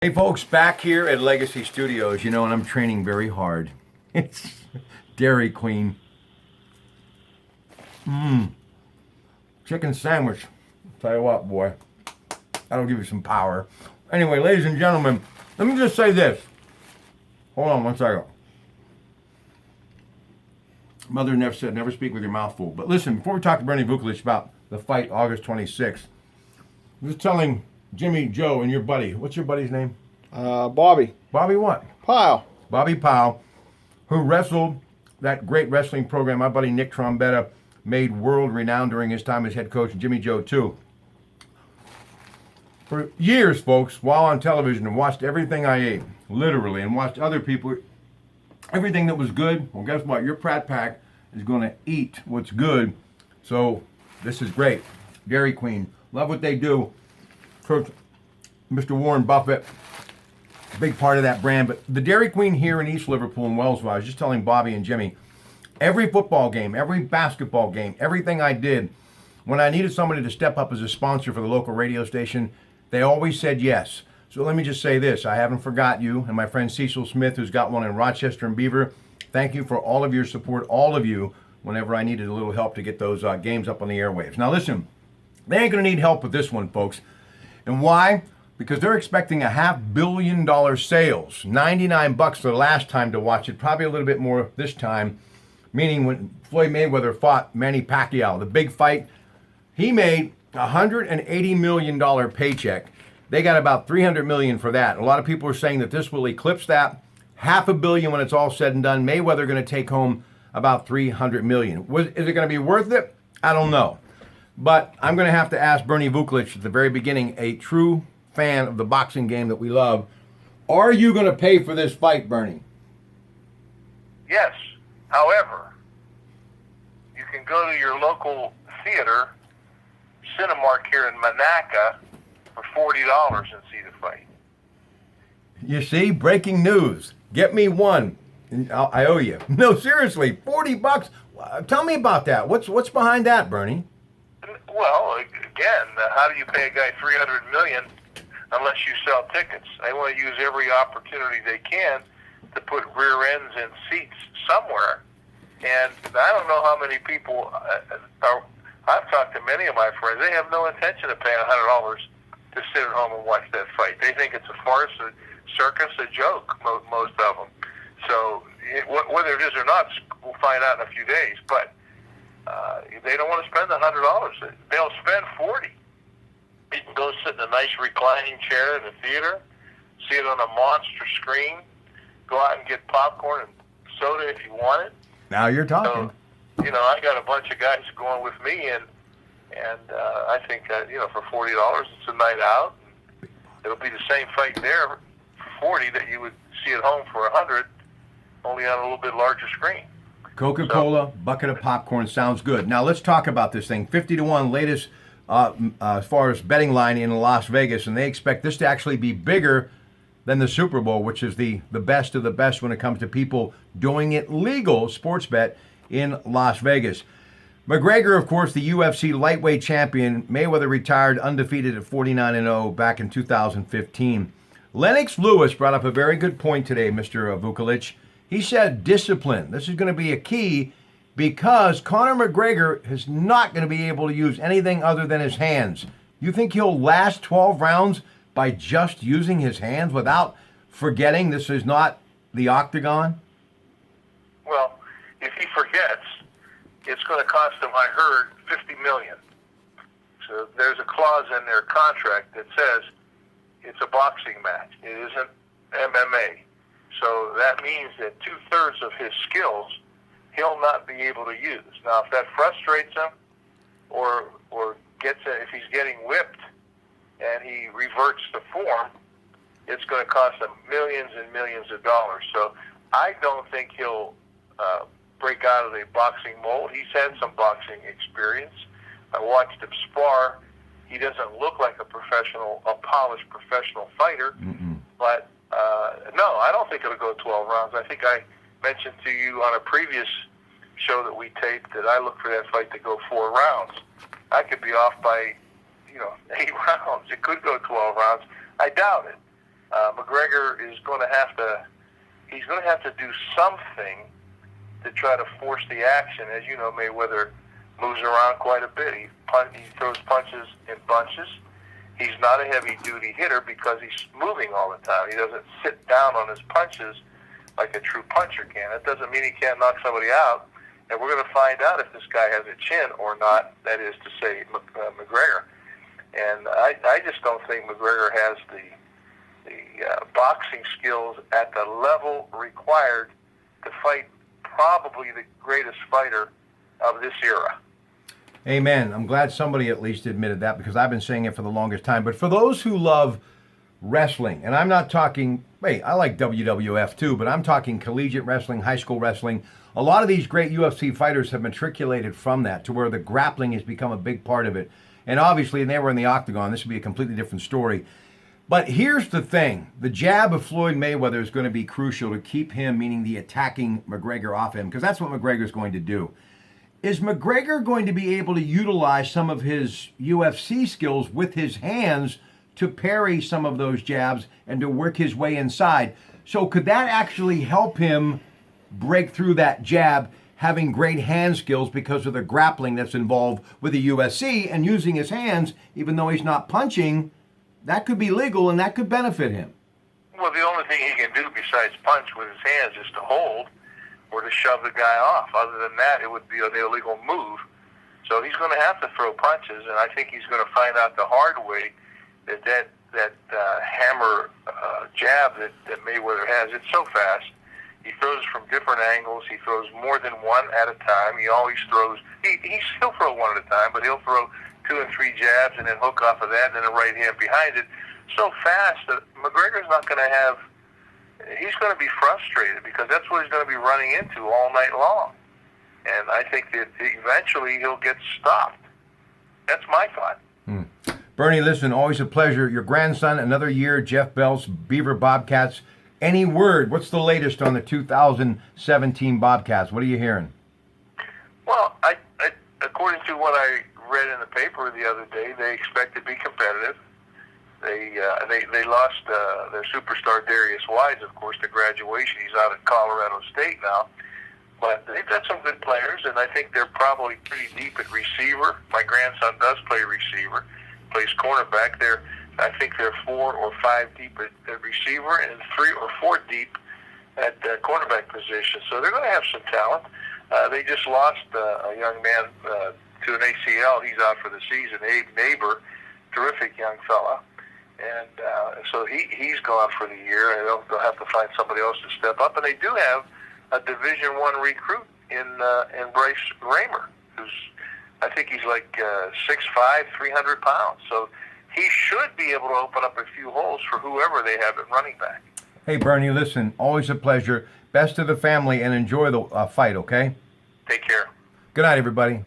Hey folks, back here at Legacy Studios, and I'm training very hard. It's Dairy Queen. Chicken sandwich. Tell you what, boy, that'll give you some power. Anyway, ladies and gentlemen, let me just say this. Hold on one second. Mother never said, never speak with your mouth full. But listen, before we talk to Bernie Vukovic about the fight August 26th, I'm just telling Jimmy, Joe, and your buddy, what's your buddy's name? Bobby. Bobby what? Pyle. Bobby Powell, who wrestled that great wrestling program my buddy Nick Trombetta made world renowned during his time as head coach, and Jimmy Joe too. For years, folks, while on television and watched everything I ate, literally, and watched other people, everything that was good, well, guess what? Your Pratte Pack is going to eat what's good. So this is great. Dairy Queen, love what they do. Coach Mr. Warren Buffett, big part of that brand. But the Dairy Queen here in East Liverpool and Wellsville, I was just telling Bobby and Jimmy, every football game, every basketball game, everything I did, when I needed somebody to step up as a sponsor for the local radio station, they always said yes. So let me just say this. I haven't forgot you and my friend Cecil Smith, who's got one in Rochester and Beaver. Thank you for all of your support, all of you, whenever I needed a little help to get those games up on the airwaves. Now listen, they ain't going to need help with this one, folks. And why? Because they're expecting $500 million sales. $99 the last time to watch it, probably a little bit more this time. Meaning when Floyd Mayweather fought Manny Pacquiao, the big fight, he made $180 million paycheck. They got about $300 million for that. A lot of people are saying that this will eclipse that. $500 million when it's all said and done. Mayweather going to take home about $300 million. Is it going to be worth it? I don't know. But I'm going to have to ask Bernie Vukovic at the very beginning, a true fan of the boxing game that we love. Are you going to pay for this fight, Bernie? Yes. However, you can go to your local theater, Cinemark here in Monaca, for $40 and see the fight. You see, breaking news. Get me one. I owe you. No, seriously, $40. Tell me about that. What's behind that, Bernie? Well, again, how do you pay a guy $300 million unless you sell tickets? They want to use every opportunity they can to put rear ends in seats somewhere. And I don't know how many people are. I've talked to many of my friends. They have no intention of paying $100 to sit at home and watch that fight. They think it's a farce, a circus, a joke, most of them. So whether it is or not, we'll find out in a few days. But they don't want to spend $100. They'll spend $40. You can go sit in a nice reclining chair in the theater, see it on a monster screen, go out and get popcorn and soda if you want it. Now you're talking. So, I got a bunch of guys going with me, and I think that, for $40, it's a night out. It'll be the same fight there for $40 that you would see at home for $100, only on a little bit larger screen. Coca-Cola, bucket of popcorn, sounds good. Now let's talk about this thing. 50-1 latest as far as betting line in Las Vegas, and they expect this to actually be bigger than the Super Bowl, which is the best of the best when it comes to people doing it legal, sports bet, in Las Vegas. McGregor, of course, the UFC lightweight champion. Mayweather retired undefeated at 49-0 back in 2015. Lennox Lewis brought up a very good point today, Mr. Vukovic. He said discipline. This is going to be a key because Conor McGregor is not going to be able to use anything other than his hands. You think he'll last 12 rounds by just using his hands without forgetting this is not the octagon? Well, if he forgets, it's going to cost him, I heard, $50 million. So there's a clause in their contract that says it's a boxing match. It isn't MMA. So that means that 2/3 of his skills he'll not be able to use. Now, if that frustrates him, or if he's getting whipped and he reverts to form, it's going to cost him millions and millions of dollars. So I don't think he'll break out of the boxing mold. He's had some boxing experience. I watched him spar. He doesn't look like a polished professional fighter. But no, I don't think it'll go 12 rounds. I think I mentioned to you on a previous show that we taped that I look for that fight to go 4 rounds. I could be off by, 8 rounds. It could go 12 rounds. I doubt it. McGregor is going to have to. He's going to have to do something to try to force the action. As you know, Mayweather moves around quite a bit. He throws punches in bunches. He's not a heavy-duty hitter because he's moving all the time. He doesn't sit down on his punches like a true puncher can. It doesn't mean he can't knock somebody out. And we're going to find out if this guy has a chin or not, that is to say, McGregor. And I just don't think McGregor has the boxing skills at the level required to fight probably the greatest fighter of this era. Amen. I'm glad somebody at least admitted that, because I've been saying it for the longest time. But for those who love wrestling, and I'm not talking, I like WWF too, but I'm talking collegiate wrestling, high school wrestling. A lot of these great UFC fighters have matriculated from that to where the grappling has become a big part of it. And obviously, they were in the octagon. This would be a completely different story. But here's the thing. The jab of Floyd Mayweather is going to be crucial to keep him, meaning the attacking McGregor, off him, because that's what McGregor's going to do. Is McGregor going to be able to utilize some of his UFC skills with his hands to parry some of those jabs and to work his way inside? So could that actually help him break through that jab, having great hand skills because of the grappling that's involved with the UFC, and using his hands, even though he's not punching? That could be legal and that could benefit him. Well, the only thing he can do besides punch with his hands is to hold or to shove the guy off. Other than that, it would be an illegal move. So he's going to have to throw punches, and I think he's going to find out the hard way that hammer jab that Mayweather has. It's so fast. He throws from different angles. He throws more than one at a time. He always throws. He'll throw one at a time, but he'll throw 2 and 3 jabs and then hook off of that and then a right hand behind it. So fast that McGregor's not going to have. He's going to be frustrated because that's what he's going to be running into all night long. And I think that eventually he'll get stopped. That's my thought. Bernie, listen, always a pleasure. Your grandson, another year, Jeff Bell's Beaver Bobcats. Any word? What's the latest on the 2017 Bobcats? What are you hearing? Well, I according to what I read in the paper the other day, they expect to be competitive. They lost their superstar Darius Wise, of course, to graduation. He's out at Colorado State now. But they've got some good players, and I think they're probably pretty deep at receiver. My grandson does play receiver, plays cornerback. I think they're 4 or 5 deep at receiver and 3 or 4 deep at cornerback position. So they're going to have some talent. They just lost a young man to an ACL. He's out for the season. Abe Neighbor, terrific young fella. And so he's gone for the year, and they'll have to find somebody else to step up. And they do have a Division I recruit in Bryce Raymer, I think he's like 6'5", 300 pounds. So he should be able to open up a few holes for whoever they have at running back. Hey, Bernie, listen, always a pleasure. Best to the family, and enjoy the fight, okay? Take care. Good night, everybody.